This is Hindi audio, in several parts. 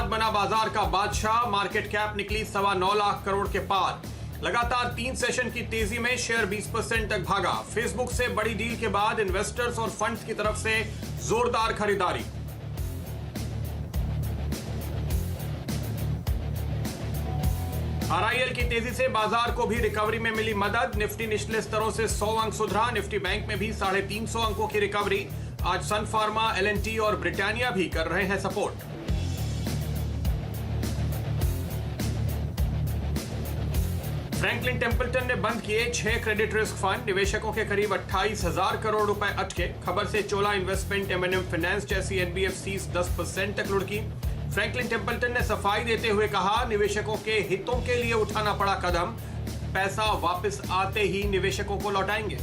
बाद बना बाजार का बादशाह, मार्केट कैप निकली 9.25 लाख करोड़ के पार। लगातार 3 सेशन की तेजी में शेयर 20% तक भागा। फेसबुक से बड़ी डील के बाद इन्वेस्टर्स और फंड्स की तरफ से जोरदार खरीदारी। आरआईएल की तेजी से बाजार को भी रिकवरी में मिली मदद। निफ्टी निचले स्तरों से 100 अंक सुधरा। निफ्टी बैंक में भी 350 अंकों की रिकवरी। आज सन फार्मा, एल&टी और ब्रिटानिया भी कर रहे हैं सपोर्ट। फ्रैंकलिन टेम्पल्टन ने बंद किए 6 क्रेडिट रिस्क फंड। निवेशकों के करीब 28,000 करोड़ रुपए अटके। खबर से चोला इन्वेस्टमेंट, M&M फाइनेंस जैसी NBFCs 10% तक लुढ़की। फ्रैंकलिन टेम्पल्टन ने सफाई देते हुए कहा, निवेशकों के हितों के लिए उठाना पड़ा कदम, पैसा वापस आते ही निवेशकों को लौटाएंगे।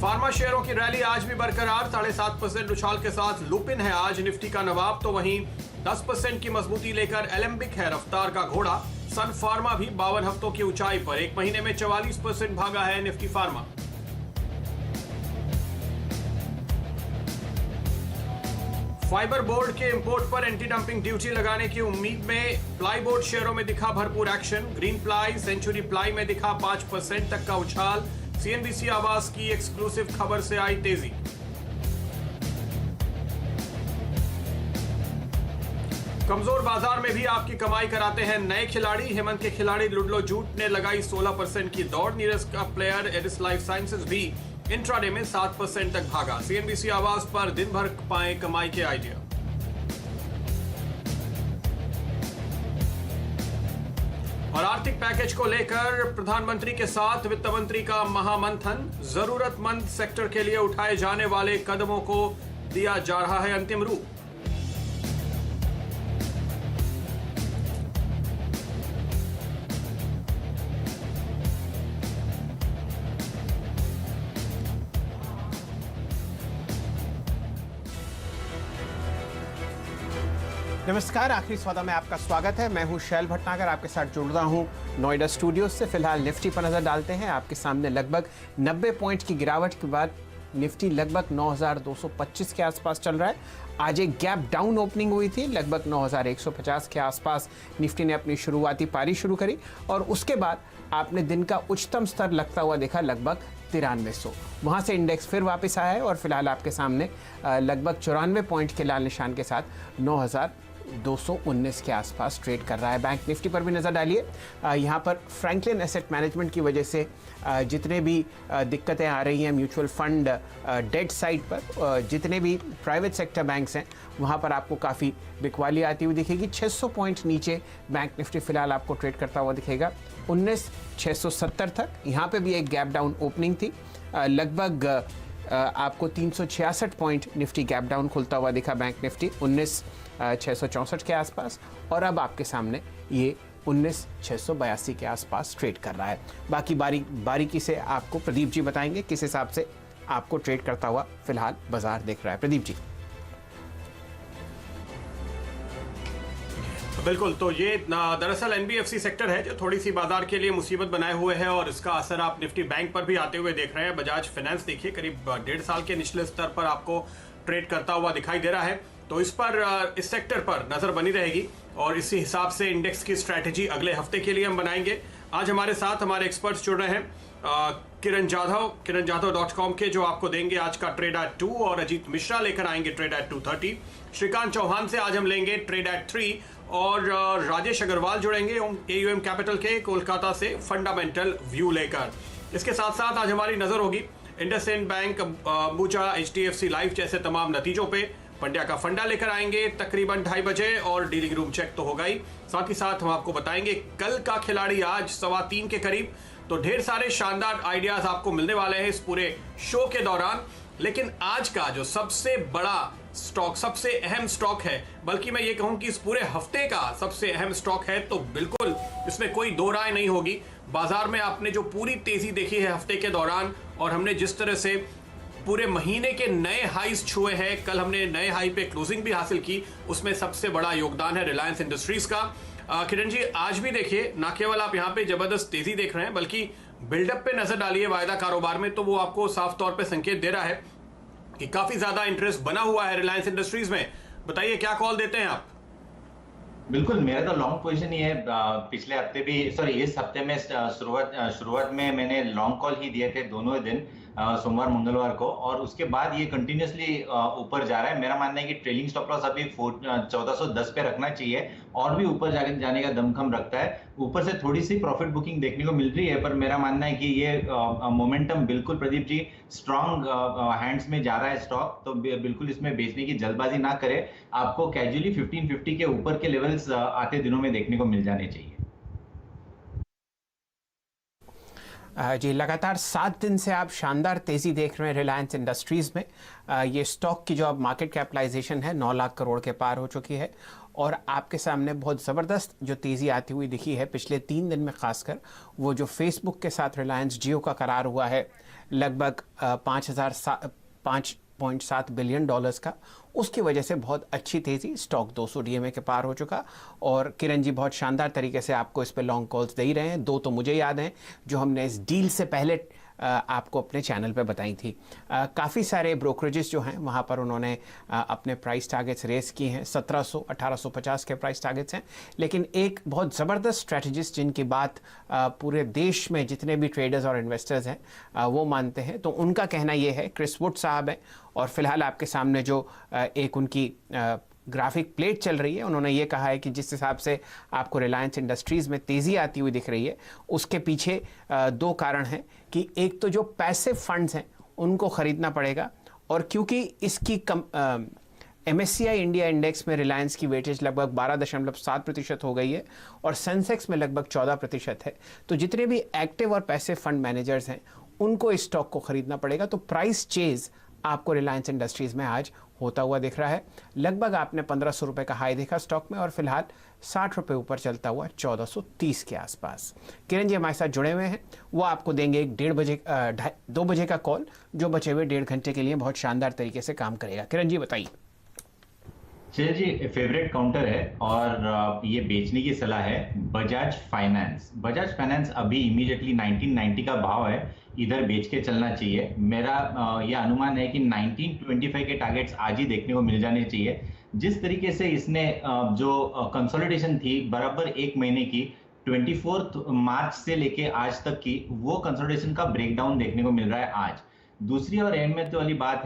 फार्मा शेयरों की रैली आज भी बरकरार। 7.5% उछाल के साथ लुपिन है आज निफ्टी का नवाब, तो वहीं 10% की मजबूती लेकर एलेंबिक है रफ्तार का घोड़ा। सन फार्मा भी 52 हफ्तों की ऊंचाई पर। एक महीने में 44% भागा है निफ्टी फार्मा। फाइबर बोर्ड के इंपोर्ट पर एंटी डंपिंग ड्यूटी लगाने की उम्मीद में प्लाई बोर्ड शेयरों में दिखा भरपूर action. Green ply, century ply में दिखा 5% तक का उछाल। CNBC आवास की एक्सक्लूसिव खबर से आई तेजी। कमजोर बाजार में भी आपकी कमाई कराते हैं नए खिलाड़ी। हेमंत के खिलाड़ी लुडलो जूट ने लगाई 16% की दौड़। नीरज का प्लेयर एडिस लाइफ साइंसेज भी इंट्राडे में 7% तक भागा। CNBC आवास पर दिन भर पाए कमाई के आइडिया। और आर्थिक पैकेज को लेकर प्रधानमंत्री के साथ वित्त मंत्री का महामंथन। जरूरतमंद सेक्टर के लिए उठाए जाने वाले कदमों को दिया जा रहा है अंतिम रूप। नमस्कार, आखिरी सौदा में आपका स्वागत है। मैं हूं शैल भटनागर, आपके साथ जुड़ रहा हूं नोएडा स्टूडियो से। फिलहाल निफ्टी पर नजर डालते हैं। आपके सामने लगभग 90 पॉइंट की गिरावट के बाद निफ्टी लगभग 9,225 के आसपास चल रहा है। आज एक गैप डाउन ओपनिंग हुई थी, लगभग 9,150 के आसपास निफ्टी ने अपनी शुरुआती पारी शुरू करी और उसके बाद आपने दिन का उच्चतम स्तर लगता हुआ देखा लगभग 9300। वहाँ से इंडेक्स फिर वापस आया है और फिलहाल आपके सामने लगभग 94 पॉइंट के लाल निशान के साथ 9,219 के आसपास ट्रेड कर रहा है। बैंक निफ्टी पर भी नज़र डालिए। यहाँ पर फ्रैंकलिन एसेट मैनेजमेंट की वजह से जितने भी दिक्कतें आ रही हैं म्यूचुअल फंड डेट साइड पर, जितने भी प्राइवेट सेक्टर बैंक्स हैं वहाँ पर आपको काफ़ी बिकवाली आती हुई दिखेगी। 600 पॉइंट नीचे बैंक निफ्टी फिलहाल आपको ट्रेड करता हुआ दिखेगा 19,670 तक। यहाँ पे भी एक गैप डाउन ओपनिंग थी। लगभग आपको 366 पॉइंट निफ्टी गैप डाउन खुलता हुआ दिखा बैंक निफ्टी 19,664 के आसपास, और अब आपके सामने ये 19,682 के आसपास ट्रेड कर रहा है। बाकी बारीकी से आपको प्रदीप जी बताएंगे किस हिसाब से आपको ट्रेड करता हुआ फिलहाल बाजार देख रहा है। प्रदीप जी। बिल्कुल, तो ये दरअसल NBFC सेक्टर है जो थोड़ी सी बाजार के लिए मुसीबत बनाए हुए है और इसका असर आप निफ्टी बैंक पर भी आते हुए देख रहे हैं। बजाज फाइनेंस देखिए करीब 1.5 साल के निचले स्तर पर आपको ट्रेड करता हुआ दिखाई दे रहा है, तो इस पर इस सेक्टर पर नजर बनी रहेगी और इसी हिसाब से इंडेक्स की स्ट्रैटेजी अगले हफ्ते के लिए हम बनाएंगे। आज हमारे साथ हमारे एक्सपर्ट्स जुड़ रहे हैं। किरण जाधव.com के जो आपको देंगे आज का ट्रेड एट 2, और अजीत मिश्रा लेकर आएंगे ट्रेड एट 2:30। श्रीकांत चौहान से आज हम लेंगे ट्रेड एट 3, और राजेश अग्रवाल जुड़ेंगे AUM कैपिटल के कोलकाता से फंडामेंटल व्यू लेकर। इसके साथ साथ आज हमारी नजर होगी IndusInd bank, Ambuja, HDFC life जैसे तमाम नतीजों पे। पंड्या का फंडा लेकर आएंगे तकरीबन 2:30 बजे, और डीलिंग रूम चेक तो होगा ही। साथ ही साथ हम आपको बताएंगे कल का खिलाड़ी आज 3:15 के करीब। तो ढेर सारे शानदार आइडियाज आपको मिलने वाले हैं इस पूरे शो के दौरान। लेकिन आज का जो सबसे बड़ा स्टॉक, सबसे अहम स्टॉक है, बल्कि मैं ये कहूं कि इस पूरे हफ्ते का सबसे अहम स्टॉक है, तो बिल्कुल इसमें कोई दो राय नहीं होगी। बाजार में आपने जो पूरी तेजी देखी है हफ्ते के दौरान, और हमने जिस तरह से पूरे महीने के नए हाईज छुए हैं, कल हमने नए हाई पे क्लोजिंग भी हासिल की, उसमें सबसे बड़ा योगदान है रिलायंस इंडस्ट्रीज का। किरण जी, आज भी देखिए ना केवल आप यहाँ पे जबरदस्त तेजी देख रहे हैं, बल्कि बिल्डअप पे नजर डालिए वायदा कारोबार में, तो वो आपको साफ तौर पे संकेत दे रहा है कि काफी ज्यादा इंटरेस्ट बना हुआ है रिलायंस इंडस्ट्रीज में। बताइए क्या कॉल देते हैं आप? बिल्कुल, मेरा तो लॉन्ग पोजीशन ही है। पिछले हफ्ते भी, सॉरी इस हफ्ते में शुरुआत में मैंने लॉन्ग कॉल ही दिए थे दोनों ही दिन, सोमवार मंगलवार को, और उसके बाद ये कंटिन्यूसली ऊपर जा रहा है। मेरा मानना है कि ट्रेलिंग स्टॉप लॉस अभी 1410 पे रखना चाहिए, और भी ऊपर जाने का दमखम रखता है। ऊपर से थोड़ी सी प्रॉफिट बुकिंग देखने को मिल रही है, पर मेरा मानना है कि ये मोमेंटम बिल्कुल, प्रदीप जी, स्ट्रॉन्ग हैंड्स में जा रहा है स्टॉक, तो बिल्कुल इसमें बेचने की जल्दबाजी ना करें। आपको कैजुअली 1550 के ऊपर के लेवल्स आते दिनों में देखने को मिल जाने चाहिए। जी, लगातार 7 दिन से आप शानदार तेज़ी देख रहे हैं रिलायंस इंडस्ट्रीज़ में। ये स्टॉक की जो अब मार्केट कैपिटलाइजेशन है 9 लाख करोड़ के पार हो चुकी है, और आपके सामने बहुत ज़बरदस्त जो तेज़ी आती हुई दिखी है पिछले 3 दिन में, खासकर वो जो फेसबुक के साथ रिलायंस जियो का करार हुआ है लगभग 5.7 बिलियन डॉलर्स का, उसकी वजह से बहुत अच्छी तेज़ी, स्टॉक 200 डीएमए के पार हो चुका। और किरण जी बहुत शानदार तरीके से आपको इस पे लॉन्ग कॉल्स दे ही रहे हैं। 2 तो मुझे याद हैं जो हमने इस डील से पहले आपको अपने चैनल पे बताई थी। काफ़ी सारे ब्रोकरेजेस जो हैं वहाँ पर उन्होंने अपने प्राइस टारगेट्स रेस किए हैं। 1700 1850 के प्राइस टारगेट्स हैं, लेकिन एक बहुत ज़बरदस्त स्ट्रेटजिस्ट जिनकी बात पूरे देश में जितने भी ट्रेडर्स और इन्वेस्टर्स हैं वो मानते हैं, तो उनका कहना ये है, क्रिस वुड साहब हैं, और फिलहाल आपके सामने जो एक उनकी ग्राफिक प्लेट चल रही है, उन्होंने ये कहा है कि जिस हिसाब से आपको रिलायंस इंडस्ट्रीज़ में तेज़ी आती हुई दिख रही है, उसके पीछे 2 कारण हैं कि एक तो जो पैसिव फंड्स हैं उनको ख़रीदना पड़ेगा, और क्योंकि इसकी MSCI इंडिया इंडेक्स में रिलायंस की वेटेज लगभग 12.7% हो गई है, और सेंसेक्स में लगभग 14% है, तो जितने भी एक्टिव और पैसिव फंड मैनेजर्स हैं उनको इस स्टॉक को ख़रीदना पड़ेगा। तो प्राइस चेज़ आपको रिलायंस इंडस्ट्रीज़ में आज होता हुआ दिख रहा है। लगभग आपने 1500 रुपये का हाई देखा स्टॉक में, और फिलहाल 60 रुपये ऊपर चलता हुआ 1430 के आसपास। किरण जी हमारे साथ जुड़े हुए हैं, वो आपको देंगे एक 2 बजे का कॉल, जो बचे हुए 1.5 घंटे के लिए बहुत शानदार तरीके से काम करेगा। किरण जी बताइए। चलिए जी, फेवरेट काउंटर है, और ये बेचने की सलाह है। बजाज फाइनेंस अभी इमीडिएटली 1990 का भाव है, इधर बेच के चलना चाहिए। मेरा यह अनुमान है कि 1925 के टारगेट्स आज ही देखने को मिल जाने चाहिए। जिस तरीके से इसने जो कंसोलिडेशन थी बराबर 1 महीने की, 24 मार्च से लेके आज तक की, वो कंसोलिडेशन का ब्रेकडाउन देखने को मिल रहा है आज। दूसरी और अहमियत वाली बात है